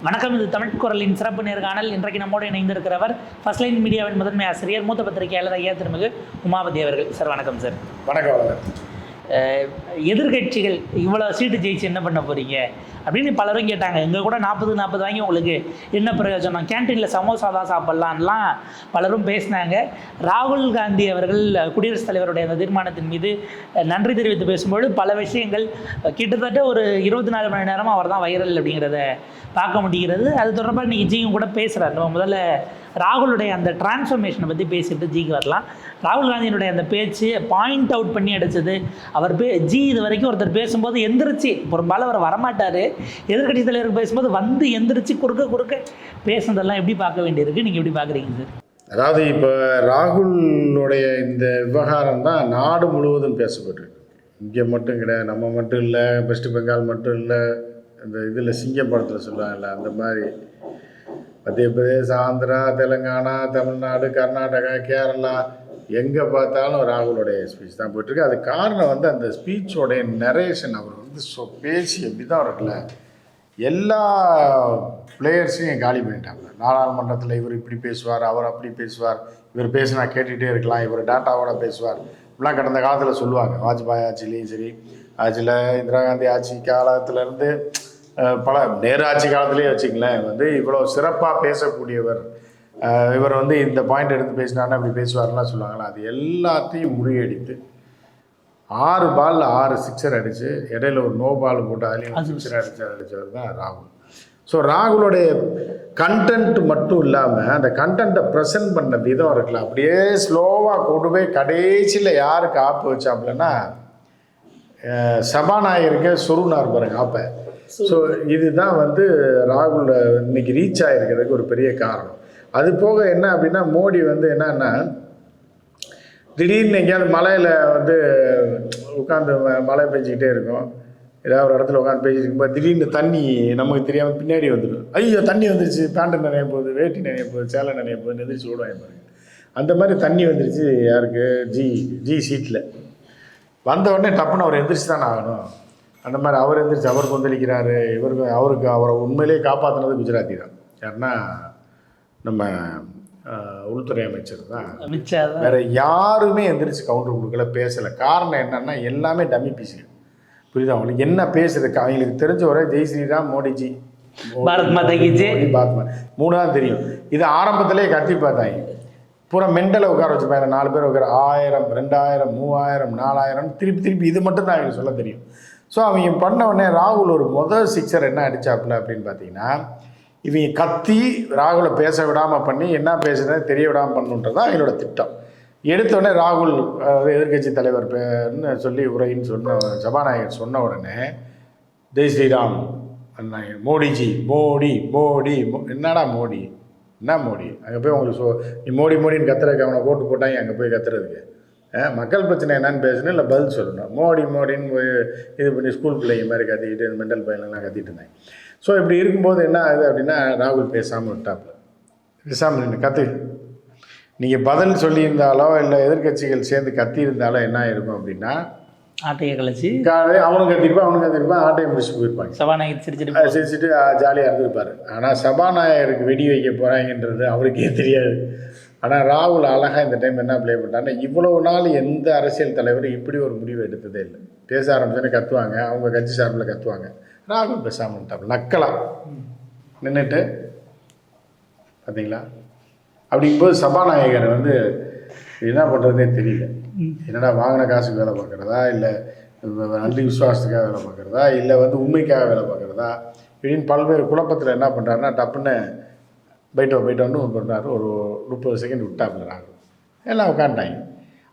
வணக்கம். இது தமிழ் குரலின் சிறப்பு நேர்காணல். இன்றைக்கு நம்மோடு இணைந்திருக்கிறவர் ஃபர்ஸ்ட் லைன் மீடியாவின் முதன்மை ஆசிரியர், மூத்த பத்திரிகையாளர் ஐயா திருமிகு உமாபதி அவர்கள். சார் வணக்கம். சார் வணக்கம். எதிர்கட்சிகள் இவ்வளோ சீட்டு ஜெயிச்சு என்ன பண்ண போகிறீங்க அப்படின்னு பலரும் கேட்டாங்க. எங்கள் கூட 40 வாங்கி உங்களுக்கு என்ன பிரயோஜனம், கேன்டீனில் சமோசா தான் சாப்பிட்லான்லாம் பலரும் பேசினாங்க. ராகுல் காந்தி அவர்கள் குடியரசுத் தலைவருடைய அந்த தீர்மானத்தின் மீது நன்றி தெரிவித்து பேசும்போது பல விஷயங்கள் கிட்டத்தட்ட ஒரு 24 மணி நேரமாக அவர் தான் வைரல் அப்படிங்கிறத பார்க்க முடிகிறது. அது தொடர்பாக இன்றைக்கி ஜியும் கூட பேசுகிறார். நம்ம முதல்ல ராகுலுடைய அந்த டிரான்ஸ்ஃபர்மேஷனை பற்றி பேசிட்டு ஜிக்கு வரலாம். ராகுல் காந்தியினுடைய அந்த பேச்சு பாயிண்ட் அவுட் பண்ணி அடித்தது. அவர் ஜி இது வரைக்கும் ஒருத்தர் பேசும்போது எந்திரிச்சு, பெரும்பாலும் அவர் வரமாட்டார், எதிர்கட்சி தலைவர் பேசும்போது வந்து எந்திரிச்சு குறுக்க பேசுனதெல்லாம் எப்படி பார்க்க வேண்டியிருக்கு, நீங்கள் எப்படி பார்க்குறீங்க சார்? அதாவது இப்போ ராகுலுடைய இந்த விவகாரம் தான் நாடு முழுவதும் பேசப்பட்டிருக்கு. இங்கே மட்டும் கிடையாது, நம்ம மட்டும் இல்லை, வெஸ்ட் பெங்கால் மட்டும் இல்லை, இந்த இதில் சிங்கம் படத்தில் சொல்லுவாங்கல்ல அந்த மாதிரி மத்திய பிரதேஷ், ஆந்திரா, தெலுங்கானா, தமிழ்நாடு, கர்நாடகா, கேரளா எங்கே பார்த்தாலும் ராகுலுடைய ஸ்பீச் தான் போயிட்டுருக்கு. அது காரணம் வந்து அந்த ஸ்பீச்சோடைய நரேஷன். அவர் வந்து பேசிய விதம் இருக்குல்ல, எல்லா பிளேயர்ஸையும் காலி பண்ணிட்டாங்க. நாடாளுமன்றத்தில் இவர் இப்படி பேசுவார், அவர் அப்படி பேசுவார், இவர் பேசினா கேட்டுகிட்டே இருக்கலாம், இவர் டேட்டாவோட பேசுவார், இப்படிலாம் கடந்த காலத்தில் சொல்லுவாங்க. வாஜ்பாய் ஆட்சிலையும் சரி, ஆட்சியில் இந்திரா காந்தி ஆட்சி காலத்துலேருந்து பல நேரு ஆட்சி காலத்துலேயே வச்சுங்களேன், வந்து இவ்வளோ சிறப்பாக பேசக்கூடியவர், இவர் வந்து இந்த பாயிண்ட் எடுத்து பேசினாருன்னா இப்படி பேசுவார்லாம் சொல்லுவாங்களா. அது எல்லாத்தையும் முறியடித்து 6 பாலில் 6 சிக்ஸர் அடித்து, இடையில ஒரு நோ பால் போட்டு அதுலேயும் சிக்ஸர் அடித்தவர் தான் ராகுல். ஸோ ராகுலுடைய கண்டென்ட் மட்டும் இல்லாமல் அந்த கண்டென்ட்டை ப்ரெசென்ட் பண்ண விதம் இருக்குல்ல, அப்படியே ஸ்லோவாக கொண்டு போய் கடைசியில் யாருக்கு ஆப்பு வச்சாப்புலன்னா சபாநாயகருக்கு சொருனார் பாருங்க ஆப்பை. ஸோ இதுதான் வந்து ராகுல் இன்னைக்கு ரீச் ஆகிருக்கிறதுக்கு ஒரு பெரிய காரணம். அது போக என்ன அப்படின்னா, மோடி வந்து என்னன்னா திடீர்னு எங்கேயாவது மலையில் வந்து உட்காந்து மழை பெஞ்சிக்கிட்டே இருக்கும், ஏதாவது ஒரு இடத்துல உட்காந்து பேசிட்டு இருக்கும்போது திடீர்னு தண்ணி நமக்கு தெரியாமல் பின்னாடி வந்துடும். ஐயோ தண்ணி வந்துருச்சு, பேண்ட்டு நினைய போகுது, வேட்டி நினைய போகுது, சேலை நினைய போகுது, எந்திரிச்சு விடுவாங்க பாருங்க. அந்த மாதிரி தண்ணி வந்துருச்சு யாருக்கு, ஜி சீட்டில் வந்த உடனே டப்புன்னு அவர் எந்திரிச்சு தானே ஆகணும். அந்த மாதிரி அவர் எந்திரிச்சு அவர் கொந்தளிக்கிறாரு. அவரை உண்மையிலே காப்பாற்றினது குஜராத்தி தான். யாருன்னா நம்ம உள்துறை அமைச்சர் தான். வேற யாருமே எந்திரிச்சு கவுண்டர் கொடுக்கல, பேசலை. காரணம் என்னன்னா எல்லாமே டம்மி பீஸுங்க. புரியுதா அவங்களுக்கு என்ன பேசுறதுக்கு? அவங்களுக்கு தெரிஞ்ச ஒரே ஜெய் ஸ்ரீராம், மோடிஜி, பாரத் மாதா கி ஜெய், மூணு தான் தெரியும். இது ஆரம்பத்திலே கத்தி பார்த்தாங்க. பூரா மெண்டலை உட்கார வச்சுருப்பாங்க. 4 பேர் உட்கார 1000, 2000, 3000, 4000 திருப்பி இது மட்டும் தான் அவங்களுக்கு சொல்ல தெரியும். ஸோ அவங்க பண்ண உடனே ராகுல் ஒரு முதல் சிக்ஸர் என்ன அடித்தாப்புல அப்படின்னு பார்த்தீங்கன்னா, இவங்க கத்தி ராகுலை பேச விடாமல் பண்ணி என்ன பேசுறதுன்னு தெரிய விடாமல் பண்ணுன்றது தான் எங்களோட திட்டம். எடுத்தோடனே ராகுல் எதிர்கட்சி தலைவர் பேர்னு சொல்லி உரைன்னு சொன்ன சபாநாயகர் சொன்ன உடனே ஜெய் ஸ்ரீராம் மோடிஜி, மோடி என்னடா மோடி, என்ன மோடி, அங்கே போய் உங்களுக்கு நீ மோடின்னு கத்துறதுக்கு அவனை ஓட்டு போட்டாங்க, அங்கே போய் கத்துறதுக்கு மக்கள் பிரச்சனை என்னன்னு பேசணும், இல்லை பதில் சொல்லணும். மோடின்னு போய் இது பண்ணி ஸ்கூல் பிள்ளைங்க மாதிரி கத்திக்கிட்டு மெண்டல் பையன்லாம் கத்திட்டு இருந்தாங்க. ஸோ இப்படி இருக்கும்போது என்ன ஆகுது அப்படின்னா, ராகுல் பேசாமல் விட்டாப்புல. பேசாமல் கத்து நீங்கள் பதில் சொல்லியிருந்தாலோ இல்லை எதிர்கட்சிகள் சேர்ந்து கத்தியிருந்தாலோ என்ன ஆயிருக்கும் அப்படின்னா, ஆட்டையை கழிச்சு அவனும் கத்திருப்பான், ஆட்டையை முடிச்சு போயிருப்பாங்க. சபாநாயகர் சிரிச்சுட்டு ஜாலியாக இருந்திருப்பார். ஆனால் சபாநாயகருக்கு வெடி வைக்க போகிறாங்கன்றது அவருக்கே தெரியாது. ஆனால் ராகுல் அழகாக இந்த டைம் என்ன ப்ளே பண்ணிட்டாங்கன்னா, இவ்வளவு நாள் எந்த அரசியல் தலைவரும் இப்படி ஒரு முடிவு எடுத்ததே இல்லை. பேச ஆரம்பிச்சோன்னே கத்துவாங்க, அவங்க கட்சி சார்பில் கத்துவாங்க. ராகுல் பேசாமல் நக்கலாம் நின்றுட்டு பார்த்தீங்களா. அப்படிங்கும்போது சபாநாயகர் வந்து என்ன பண்ணுறதுனே தெரியல. என்னடா வாங்கின காசுக்கு வேலை பார்க்குறதா, இல்லை நன்றி விசுவாசத்துக்காக வேலை பார்க்குறதா, இல்லை வந்து உண்மைக்காக வேலை பார்க்குறதா, இப்படின்னு பல்வேறு குழப்பத்தில் என்ன பண்ணுறாருன்னா, டப்புன்னு போயிட்டோன்னு பண்ணுறாரு. ஒரு 30 செகண்ட் விட்டாப்புல ராகுல். எல்லாம் உட்காந்துட்டாங்க.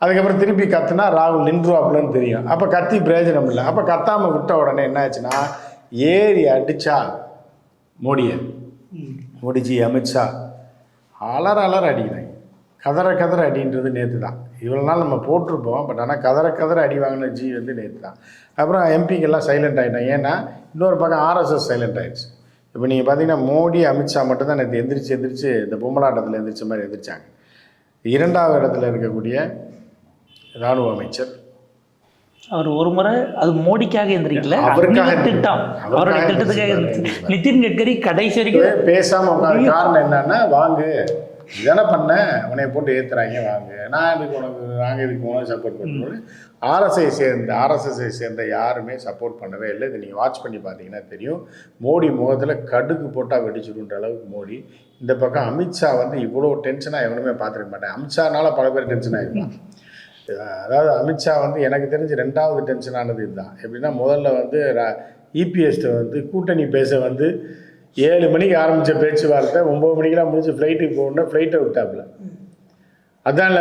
அதுக்கப்புறம் திருப்பி கத்துனா ராகுல் நின்றுவாப்புலன்னு தெரியும். அப்போ கத்தி பிரயோஜனம் இல்லை. அப்போ கத்தாமல் விட்ட உடனே என்ன ஆச்சுன்னா, ஏறி அடித்தா மோடிஜி, அமித்ஷா அலற அடிக்கிறாங்க. கதற அடின்றது நேற்று தான். இவ்வளோ நாள் நம்ம போட்டிருப்போம், பட் ஆனால் கதற அடி வாங்கின ஜி வந்து நேற்று தான். அப்புறம் எம்பிக்கெல்லாம் சைலண்ட் ஆகிட்டாங்க. ஏன்னா இன்னொரு பக்கம் ஆர்எஸ்எஸ் சைலண்ட் ஆகிடுச்சு. இப்போ நீங்கள் பார்த்தீங்கன்னா மோடி, அமித்ஷா மட்டும்தான் நேற்று எந்திரிச்சு இந்த பொம்மலாட்டத்தில் எந்திரிச்ச மாதிரி எந்திரிச்சாங்க. 2வது இடத்துல இருக்கக்கூடிய இராணுவ அமைச்சர் அவர் ஒரு முறை அது மோடிக்காக எந்திரிக்கல, அவருக்காக திட்டம், அவருடைய திட்டத்துக்காக இருந்துச்சு. நிதின் கட்கரி கடைசி வரைக்கும் பேசாமல் உட்காந்து காரணம் என்னன்னா, வாங்கு இதெல்லாம் பண்ண உன்னை போட்டு ஏற்றுறாங்க, வாங்க நான் இதுக்கு உனக்கு நாங்கள் இதுக்கு உனக்கு சப்போர்ட் பண்ணுறோம். ஆர்எஸ்எஸ்ஐ சேர்ந்த யாருமே சப்போர்ட் பண்ணவே இல்லை. இதை நீங்கள் வாட்ச் பண்ணி பார்த்தீங்கன்னா தெரியும். மோடி முகத்தில் கடுகு போட்டால் வெடிச்சுடுன்ற அளவுக்கு மோடி. இந்த பக்கம் அமித்ஷா வந்து இவ்வளோ டென்ஷனாக எவனுமே பார்த்துருக்க மாட்டேன். அமித்ஷானால பல பேர் டென்ஷன் ஆகிருப்பான். அதாவது அமித்ஷா வந்து எனக்கு தெரிஞ்சு 2வது டென்ஷன் ஆனது இதுதான். எப்படின்னா, முதல்ல வந்து இபிஎஸ்ட்டை வந்து கூட்டணி பேச வந்து 7 மணிக்கு ஆரம்பித்த பேச்சுவார்த்தை 9 மணிக்கெலாம் முடிஞ்சு ஃப்ளைட்டுக்கு போகணுன்னா ஃப்ளைட்டை விட்டாப்புல. அதாம்ல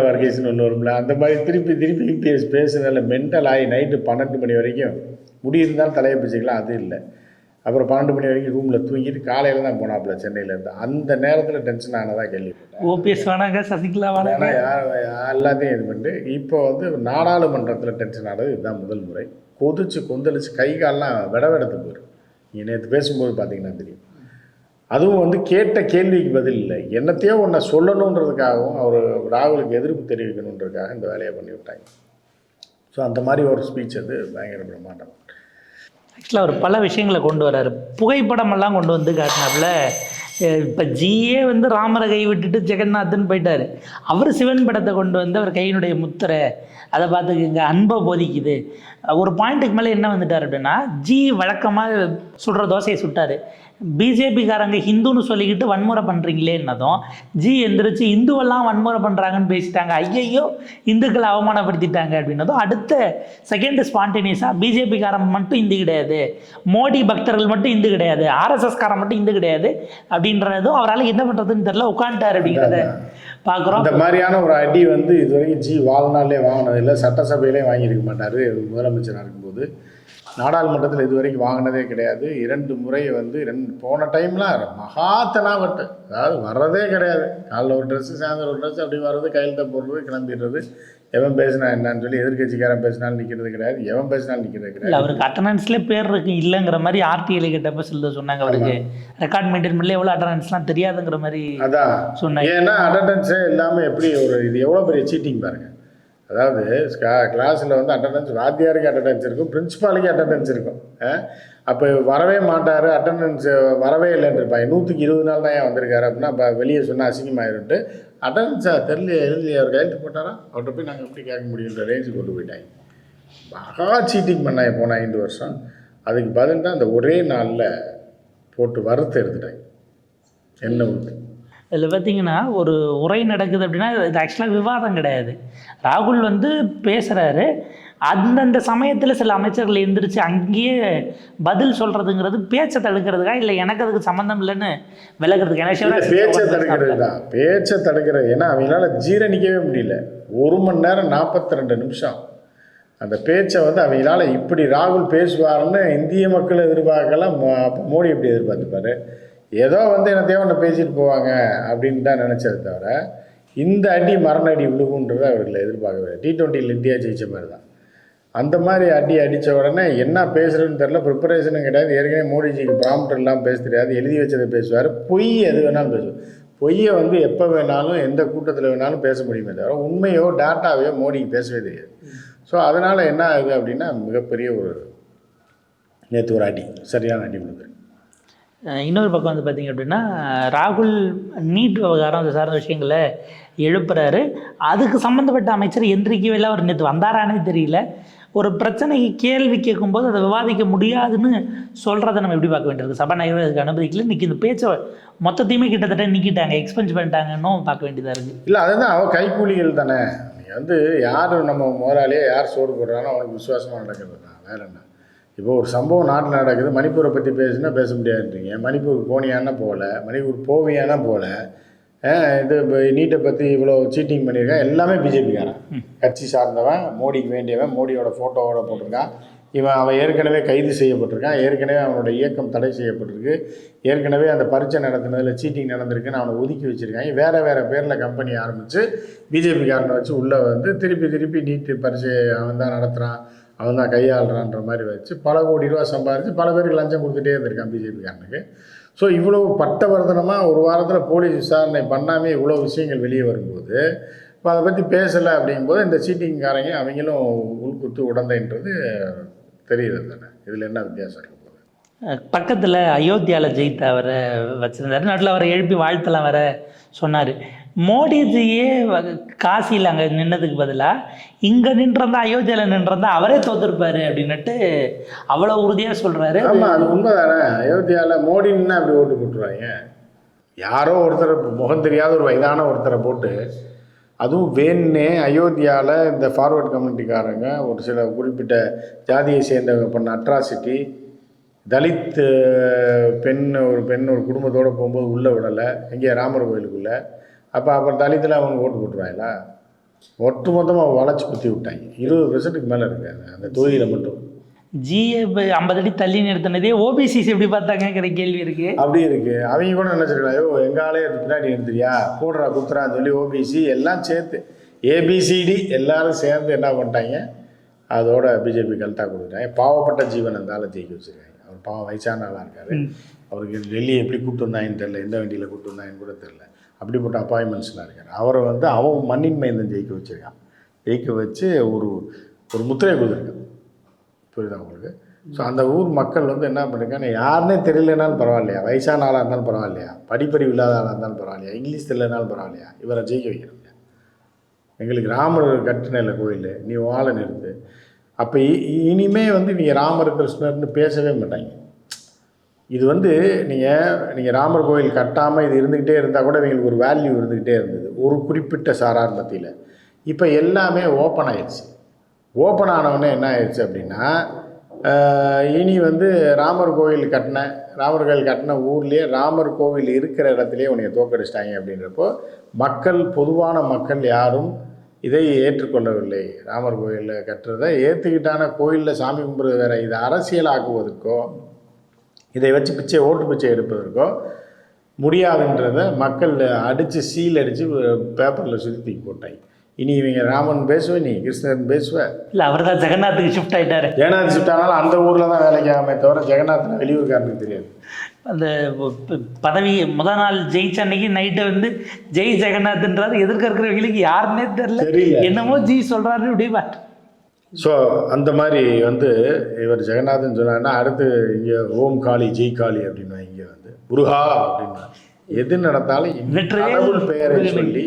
வர்கீஸ்னு ஒன்று வரும்ல, அந்த மாதிரி திருப்பி இபிஎஸ் பேசுனதில்ல மென்டல் ஆகி நைட்டு 12 மணி வரைக்கும் முடியிருந்தாலும் தலையை பிடிச்சிக்கலாம். அது இல்லை. அப்புறம் 12 மணி வரைக்கும் ரூமில் தூங்கிட்டு காலையில் தான் போனாப்புல சென்னையிலேருந்து. அந்த நேரத்தில் டென்ஷன் ஆனதாக கேள்விப்பட்டேன். ஓபிஎஸ் வேணாங்க, சசிகலா வேணாங்க, எல்லாத்தையும் இது பண்ணிட்டு இப்போ வந்து நாடாளுமன்றத்தில் டென்ஷன் ஆனது இதுதான் முதல் முறை. கொந்தளிச்சு கை காலெலாம் விடவெடுத்து போயிடும். நீங்கள் நேற்று பேசும்போது பார்த்தீங்கன்னா தெரியும். அதுவும் வந்து கேட்ட கேள்விக்கு பதில் இல்லை, என்னத்தையோ ஒன்றை சொல்லணுன்றதுக்காகவும் அவர் ராகுலுக்கு எதிர்ப்பு தெரிவிக்கணுன்றதுக்காக இந்த வேலையை பண்ணி விட்டாங்க. ஸோ அந்த மாதிரி ஒரு ஸ்பீச் அது பயங்கர பிரமாண்டம். ஆக்சுவலாக அவர் பல விஷயங்களை கொண்டு வர்றாரு. புகைப்படமெல்லாம் கொண்டு வந்து காட்டினாப்புல. இப்போ ஜியே வந்து ராமரை கை விட்டுட்டு ஜெகநாத்ன்னு போயிட்டார். அவர் சிவன் படத்தை கொண்டு வந்து அவர் கையினுடைய முத்திரை அதை பார்த்துக்குங்க, அன்பை போதிக்குது. ஒரு பாயிண்ட்டுக்கு மேலே என்ன வந்துட்டார் அப்படின்னா, ஜி வழக்கமாக சுடுற தோசையை சுட்டார். பிஜேபிக்காரங்க ஹிந்துன்னு சொல்லிக்கிட்டு வன்முறை பண்ணுறீங்களேன்னதும் ஜி எந்திரிச்சு இந்துவெல்லாம் வன்முறை பண்ணுறாங்கன்னு பேசிட்டாங்க, ஐயையோ இந்துக்களை அவமானப்படுத்திட்டாங்க அப்படின்னதும் அடுத்த செகண்ட் ஸ்பான்டேனியஸாக பிஜேபிக்காரன் மட்டும் இந்து கிடையாது, மோடி பக்தர்கள் மட்டும் இந்து கிடையாது, ஆர்எஸ்எஸ்காரன் மட்டும் இந்து கிடையாது அப்படின்றதும் அவரால் என்ன பண்ணுறதுன்னு தெரியல உட்காந்துட்டார் அப்படிங்கிறத பார்க்குறோம். இந்த மாதிரியான ஒரு அடி வந்து இது வரைக்கும் ஜி வாழ்நாளே வாங்கினதில்லை, சட்டசபையிலே வாங்கியிருக்க மாட்டார். முதலமைச்சராக இருக்கும்போது நாடாளுமன்றத்தில் இது வரைக்கும் வாங்கினதே கிடையாது. 2 முறை வந்து போன டைம்லாம் மகாத்தனாவட்டு, அதாவது வர்றதே கிடையாது. காலைல ஒரு ட்ரெஸ்ஸு, சாயந்தரம் ஒரு ட்ரெஸ், அப்படி வர்றது, கையெழுத்த போடுறது, கிளம்பிடுறது. எவன் பேசினா என்னன்னு சொல்லி எதிர்கட்சிக்காரன் பேசினாலும் நிற்கிறது கிடையாது, எவன் பேசினாலும் நிற்கிறது கிடையாது. அவருக்கு அட்டண்டன்ஸ்லேயே பேர் இருக்கு இல்லைங்கிற மாதிரி ஆர்டிஐல கிட்டப்ப சொல்ல சொன்னாங்க. அவருக்கு ரெக்கார்ட் மெயின்டைன் பண்ணல, எவ்வளோ அட்டண்டன்ஸ்லாம் தெரியாதுங்கிற மாதிரி அதான் சொன்னாங்க. ஏன்னா அட்டண்டன்ஸே எல்லாமே எப்படி ஒரு இது எவ்வளோ பெரிய சீட்டிங் பாருங்கள். அதாவது கிளாஸில் வந்து அட்டண்டன்ஸ், வாத்தியாருக்கு அட்டண்டன்ஸ் இருக்கும், பிரின்ஸிபாலுக்கு அட்டண்டன்ஸ் இருக்கும். அப்போ வரவே மாட்டார், அட்டண்டன்ஸ் வரவே இல்லைன்னு இருப்பாங்க. 100க்கு 20 நாள் தான் ஏன் வந்திருக்காரு அப்படின்னா, இப்போ வெளியே சொன்னால் அசிங்கமாயிருன்ட்டு அட்டண்டன்ஸாக தெரியல எழுதி அவர் கையெழுத்து போட்டாரா, அவர்கிட்ட போய் நாங்கள் எப்படி கேட்க முடியுன்ற ரேஞ்சுக்கு கொண்டு போயிட்டாங்க. மகா சீட்டிங் பண்ணாங்க போன 5 வருஷம். அதுக்கு பதில் தான் அந்த ஒரே நாளில் போட்டு வறுத்து எடுத்துட்டாங்க என்ன ஊற்றி. இதில் பார்த்திங்கன்னா ஒரு உரை நடக்குது அப்படின்னா இது ஆக்சுவலாக விவாதம் கிடையாது. ராகுல் வந்து பேசுகிறாரு, அந்தந்த சமயத்தில் சில அமைச்சர்கள் எந்திரிச்சு அங்கேயே பதில் சொல்கிறதுங்கிறது பேச்சை தடுக்கிறதுக்கா இல்லை எனக்கு அதுக்கு சம்மந்தம் இல்லைன்னு விலகிறதுக்கு? பேச்சை தடுக்கிறது தான், பேச்சை தடுக்கிறது. ஏன்னா அவங்களால ஜீரணிக்கவே முடியல. 1 மணி நேரம் 42 நிமிஷம் அந்த பேச்சை வந்து அவங்களால இப்படி ராகுல் பேசுவாருன்னு இந்திய மக்கள் எதிர்பார்க்கலாம். மோடி எப்படி எதிர்பார்த்துப்பாரு? ஏதோ வந்து என்னத்தையோ ஒன்று பேசிட்டு போவாங்க அப்படின்னு தான் நினச்சது தவிர இந்த அடி மரண அடி விழுகுன்றதை அவர்களை எதிர்பார்க்கவே. T20 இந்தியா ஜெயிச்ச மாதிரி தான். அந்த மாதிரி அடி அடித்த உடனே என்ன பேசுகிறதுன்னு தெரில, ப்ரிப்பரேஷனும் கிடையாது. ஏற்கனவே மோடிஜிக்கு ப்ராம்ப்டர் இல்லாமல் பேச தெரியாது, எழுதி வச்சதை பேசுவார். பொய் எது வேணாலும் பேசுவார். பொய்யை வந்து எப்போ வேணாலும் எந்த கூட்டத்தில் வேணாலும் பேச முடியுமே தவிர உண்மையோ டேட்டாவையோ மோடிக்கு பேசவே தெரியாது. ஸோ அதனால் என்ன ஆகுது அப்படின்னா மிகப்பெரிய ஒரு நேற்று ஒரு அடி, சரியான அடி விழுது. இன்னொரு பக்கம் வந்து பார்த்திங்க அப்படின்னா, ராகுல் நீட் விவகாரம் அது சார்ந்த விஷயங்களை எழுப்புறாரு. அதுக்கு சம்மந்தப்பட்ட அமைச்சர் எந்திரிக்கவே இல்லை. அவர் நேற்று வந்தாரானே தெரியல. ஒரு பிரச்சனைக்கு கேள்வி கேட்கும்போது அதை விவாதிக்க முடியாதுன்னு சொல்கிறத நம்ம எப்படி பார்க்க வேண்டியிருக்கு? சபாநாயகர் அதுக்கு அனுமதிக்கல. இன்றைக்கி இந்த பேச்சை மொத்தத்தையுமே கிட்டத்தட்ட நீக்கிட்டாங்க, எக்ஸ்பென்ஸ் பண்ணிட்டாங்கன்னும் பார்க்க வேண்டியதாக இருக்குது. இல்லை, அதுதான் அவன் கைக்கூலிகள் தானே. நீங்கள் வந்து யார் நம்ம முதலாளியே யார் சோறு போடுறானோ அவனுக்கு விசுவாசமாக நடக்கிறது தான், வேறு என்ன. இப்போ ஒரு சம்பவம் நாட்டில் நடக்குது, மணிப்பூரை பற்றி பேசுனா பேச முடியாதுன்றீங்க. மணிப்பூருக்கு போனியானா போகல, மணிப்பூர் போவியானா போகல. இது நீட்டை பற்றி இவ்வளோ சீட்டிங் பண்ணியிருக்கான், எல்லாமே பிஜேபிக்காரன் கட்சி சார்ந்தவன், மோடிக்கு வேண்டியவன், மோடியோட ஃபோட்டோவோட போட்டிருக்கான். அவன் ஏற்கனவே கைது செய்யப்பட்டிருக்கான், ஏற்கனவே அவனோட இயக்கம் தடை செய்யப்பட்டிருக்கு, ஏற்கனவே அந்த பரீட்சை நடத்துனதில் சீட்டிங் நடந்திருக்குன்னு அவனை ஒதுக்கி வச்சுருக்காங்க. வேறு பேரில் கம்பெனி ஆரம்பித்து பிஜேபிக்காரனை வச்சு உள்ளே வந்து திருப்பி நீட்டு பரீட்சை அவன் தான் நடத்துகிறான், அவன் தான் கையாளுறான்ற மாதிரி வச்சு பல கோடி ரூபா சம்பாதிச்சு பல பேருக்கு லஞ்சம் கொடுத்துட்டே இருந்திருக்கான் பிஜேபிக்காரனுக்கு. ஸோ இவ்வளோ பட்டவர்த்தனமாக ஒரு வாரத்தில் போலீஸ் விசாரணை பண்ணாமே இவ்வளோ விஷயங்கள் வெளியே வரும்போது இப்போ அதை பற்றி பேசலை அப்படிங்கும்போது இந்த சீட்டிங்காரங்க அவங்களும் உள்குத்து உடந்தைன்றது தெரியுது தானே. இதில் என்ன வித்தியாசம் இருக்க போகுது? பக்கத்தில் அயோத்தியாவில் ஜெயித்த அவரை வச்சுருந்தாரு, நடுவில் அவரை எழுப்பி வாழ்த்தலாம் வர சொன்னார். மோடிஜியே காசியில் அங்கே நின்னதுக்கு பதிலாக இங்கே நின்றிருந்தா, அயோத்தியாவில் நின்றிருந்தா அவரே தோற்றுருப்பாரு அப்படின்னுட்டு அவ்வளோ உறுதியாக சொல்கிறாரு. ஆமாம், அது உண்மை தானே. அயோத்தியாவில் மோடின்னா அப்படி ஓட்டு போட்டுருவாங்க. யாரோ ஒருத்தர் முகம் தெரியாத ஒரு வயதான ஒருத்தரை போட்டு, அதுவும் வேணுன்னே அயோத்தியாவில் இந்த ஃபார்வர்ட் கம்யூனிட்டிக்காரங்க ஒரு சில குறிப்பிட்ட ஜாதியை சேர்ந்தவங்க பண்ண அட்ராசிட்டி, தலித் பெண் ஒரு குடும்பத்தோடு போகும்போது உள்ளே விடலை எங்கேயா ராமர் கோயிலுக்குள்ளே. அப்புறம் தலித்தில் அவங்க ஓட்டு போட்டுருவாங்களா? ஒட்டு மொத்தமாக வளைச்சி குத்தி விட்டாங்க. 20% மேலே இருக்காது அந்த தொகுதியில் மட்டும். ஜிஏ 50 அடி தள்ளி நிறுத்தினதே ஓபிசிஸ் எப்படி பார்த்தாங்கிற கேள்வி இருக்குது. அப்படி இருக்குது. அவங்க கூட நினச்சிருக்கலாம், ஐயோ எங்காலே பின்னாடி நிறுத்துறியா போடுறா குத்துறான்னு சொல்லி ஓபிசி எல்லாம் சேர்த்து ஏபிசிடி எல்லாரும் சேர்ந்து என்ன பண்ணிட்டாங்க, அதோட பிஜேபி கழுத்தாக கொடுத்துட்டாங்க. பாவப்பட்ட ஜீவன் அந்த ஆளை ஜெயிக்க வச்சுருக்காங்க. அவர் பாவம் வயசான ஆளாக இருக்கார். அவருக்கு டெல்லி எப்படி கூப்பிட்டு வந்தாங்கன்னு தெரில, எந்த வண்டியில் கூப்பிட்டு வந்தாங்கன்னு கூட தெரில. அப்படிப்பட்ட அப்பாயின்மெண்ட்ஸ்லாம் இருக்கார். அவரை அவன் மண்ணின் மைந்தன் ஜெயிக்க வச்சுருக்கான். ஜெயிக்க வச்சு ஒரு முத்திரையை கொடுத்துருக்கான். புரியுதா உங்களுக்கு? ஸோ அந்த ஊர் மக்கள் என்ன பண்ணிருக்காங்க, யாருன்னே தெரியலனாலும் பரவாயில்லையா, வயசான ஆளாக இருந்தாலும் பரவாயில்லையா, படிப்பறிவு இல்லாத ஆளாக இருந்தாலும் பரவாயில்லையா, இங்கிலீஷ் தெரியலனாலும் பரவாயில்லையா, இவரை ஜெயிக்க வைக்கிறோம். எங்களுக்கு ராமர் கட்டின கோயில், நீ வாழை நிறுத்து. அப்போ இனிமே நீங்கள் ராமர் கிருஷ்ணர்னு பேசவே மாட்டாங்க. இது நீங்கள் ராமர் கோயில் கட்டாமல் இது இருந்துக்கிட்டே இருந்தால் கூட இவங்களுக்கு ஒரு வேல்யூ இருந்துக்கிட்டே இருந்தது ஒரு குறிப்பிட்ட சாரார் மத்தியில். இப்போ எல்லாமே ஓப்பன் ஆயிடுச்சு. ஓப்பன் ஆனவுடனே என்ன ஆயிடுச்சு அப்படின்னா, இனி ராமர் கோயில் கட்டின ஊர்லேயே ராமர் கோவில் இருக்கிற இடத்துலையே உன்னை தோக்கடிச்சிட்டாங்க அப்படின்றப்போ பொதுவான மக்கள் யாரும் இதை ஏற்றுக்கொள்ளவில்லை. ராமர் கோயிலில் கட்டுறதை ஏற்றுக்கிட்டான கோயிலில் சாமி கும்பிட்றது வேறு, இதை அரசியலாக்குவதற்கோ இதை வச்சு ஓட்டு பிச்சை எடுப்பதற்கோ முடியாதுன்றதை மக்கள் அடித்து சீல் அடித்து பேப்பரில் சுற்றி போட்டாங்க. இனி இவங்க ராமன் பேசுவேன், நீ கிருஷ்ணன் பேசுவேன். இல்லை, அவர் தான் ஜெகநாத்துக்கு ஷிஃப்ட் ஆகிட்டார். ஜெகநாத் ஷிஃப்ட் ஆனாலும் அந்த ஊரில் தான் வேலைக்கு ஆகாமே தவிர ஜெகநாத்னா வெளியூர்காரனுக்கு தெரியாது. அந்த பதவி முதல் நாள் ஜெயிச்ச அன்னைக்கு நைட்டை ஜெய் ஜெகநாத்ன்றாரு. எதிர்க்க இருக்கிறவங்களுக்கு யாருன்னே தெரியல, என்னமோ ஜி சொல்கிறாரு இப்படி. ஸோ அந்த மாதிரி இவர் ஜெகநாதன் சொன்னார்னா, அடுத்து இங்கே ஓம் காளி ஜெய் காளி அப்படின்னா, இங்கே முருகா அப்படின்னா, எது நடந்தாலும் கடவுள் பெயரை சொல்லி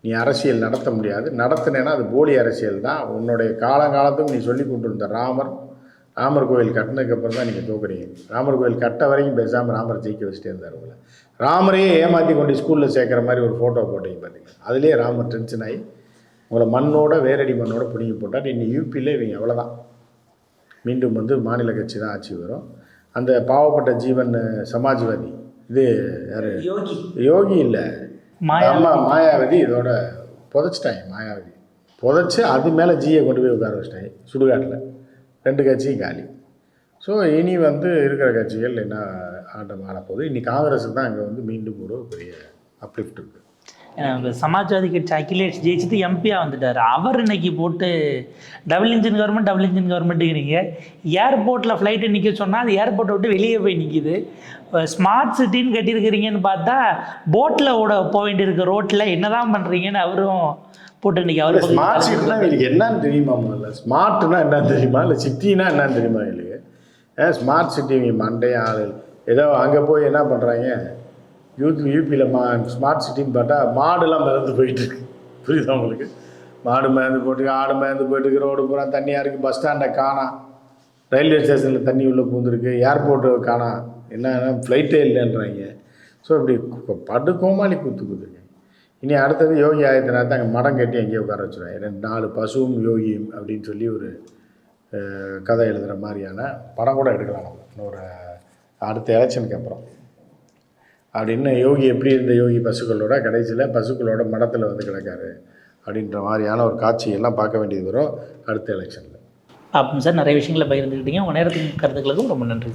நீ அரசியல் நடத்த முடியாது. நடத்தினேன்னா அது போலி அரசியல் தான். உன்னுடைய காலங்காலத்துக்கும் நீ சொல்லி கொண்டு இருந்த ராமர் கோயில் கட்டினதுக்கப்புறம் தான் நீங்கள் தோக்குறீங்க. ராமர் கோயில் கட்ட வரைக்கும் பேசாமல் ராமர் ஜெயிக்க வச்சுட்டே இருந்தார். உங்களை ராமரையே ஏமாற்றி கொண்டு ஸ்கூலில் சேர்க்குற மாதிரி ஒரு ஃபோட்டோ போட்டீங்க பார்த்தீங்க. அதுலேயே ராமர் டென்ஷன் ஆகி உங்களை மண்ணோட வேரடி மண்ணோட பிடிங்கி போட்டால் இன்னும் யூபியில் இவங்க அவ்வளோதான். மீண்டும் மாநில கட்சி தான் ஆட்சி வரும். அந்த பாவப்பட்ட ஜீவன் சமாஜ்வாதி, இது யார், யோகி இல்லை, மாயாவதி இதோட புதைச்சிட்டாங்க. மாயாவதி புதைச்சி அது மேலே ஜியை கொண்டு போய் உட்கார வச்சிட்டாங்க சுடுகாட்டில். 2 கட்சியும் காலி. ஸோ இனி இருக்கிற கட்சிகள் என்ன ஆட்டம் ஆடப்போகுது. இனி காங்கிரஸுக்கு தான் அங்கே மீண்டும் ஒரு பெரிய அப்லிஃப்ட் இருக்குது. சமாஜ்வாதி கட்சி அகிலேஷ் ஜெயிச்சுட்டு எம்பியாக வந்துட்டார். அவர் இன்னைக்கு போட்டு டபுள் இன்ஜின் கவர்மெண்ட்டுங்கிறீங்க. ஏர்போர்ட்டில் ஃப்ளைட்டை நிற்க சொன்னால் அது ஏர்போர்ட்டை விட்டு வெளியே போய் நிற்கிது. ஸ்மார்ட் சிட்டின்னு கட்டியிருக்கிறீங்கன்னு பார்த்தா போட்டில் போக வேண்டியிருக்க ரோட்டில் என்ன தான் பண்ணுறீங்கன்னு அவரும் போட்டு இன்றைக்கி அவர் ஸ்மார்ட் சிட்டினா எனக்கு என்னன்னு தெரியுமா? முதல்ல ஸ்மார்ட்னா என்னன்னு தெரியுமா, இல்லை சிட்டினா என்னன்னு தெரியுமா எங்களுக்கு? ஸ்மார்ட் சிட்டி மண்டே ஆள் ஏதோ அங்கே போய் என்ன பண்ணுறாங்க, யூபியில் ஸ்மார்ட் சிட்டின்னு பார்த்தா மாடுலாம் மிதந்து போயிட்டுருக்கு. புரியுதா உங்களுக்கு? மாடு மிதந்து போயிட்டுருக்கு, ஆடு மிதந்து போயிட்டுருக்கு, ரோடு பூரா தண்ணியாக இருக்குது, பஸ் ஸ்டாண்டை காணாம், ரயில்வே ஸ்டேஷனில் தண்ணி உள்ளே பூந்துருக்கு, ஏர்போர்ட்டு காணாம், என்ன ஃப்ளைட்டே இல்லைன்றாங்க. ஸோ இப்படி படுக்கோமாளி குத்துருக்கு. இனி அடுத்தது யோகி ஆதித்யநாத் அங்கே மடம் கட்டி எங்கேயோ உட்கார வச்சுருவாங்க. 4 பசுவும் யோகியும் அப்படின்னு சொல்லி ஒரு கதை எழுதுகிற மாதிரியான படம் கூட எடுக்கலாம் நம்ம இன்னொரு அடுத்த எலெக்ஷனுக்கு அப்புறம். அப்படின்னு யோகி எப்படி இருந்த யோகி பசுக்களோட கடைசியில் பசுக்களோட மடத்தில் கிடக்காரு அப்படின்ற மாதிரியான ஒரு காட்சியெல்லாம் பார்க்க வேண்டியது வரும் அடுத்த எலெக்ஷனில். சார், நிறைய விஷயங்களை பகிர்ந்துக்கிட்டீங்க. உங்கள் நேரத்துக்கு கருத்துக்களுக்கும் ரொம்ப நன்றி.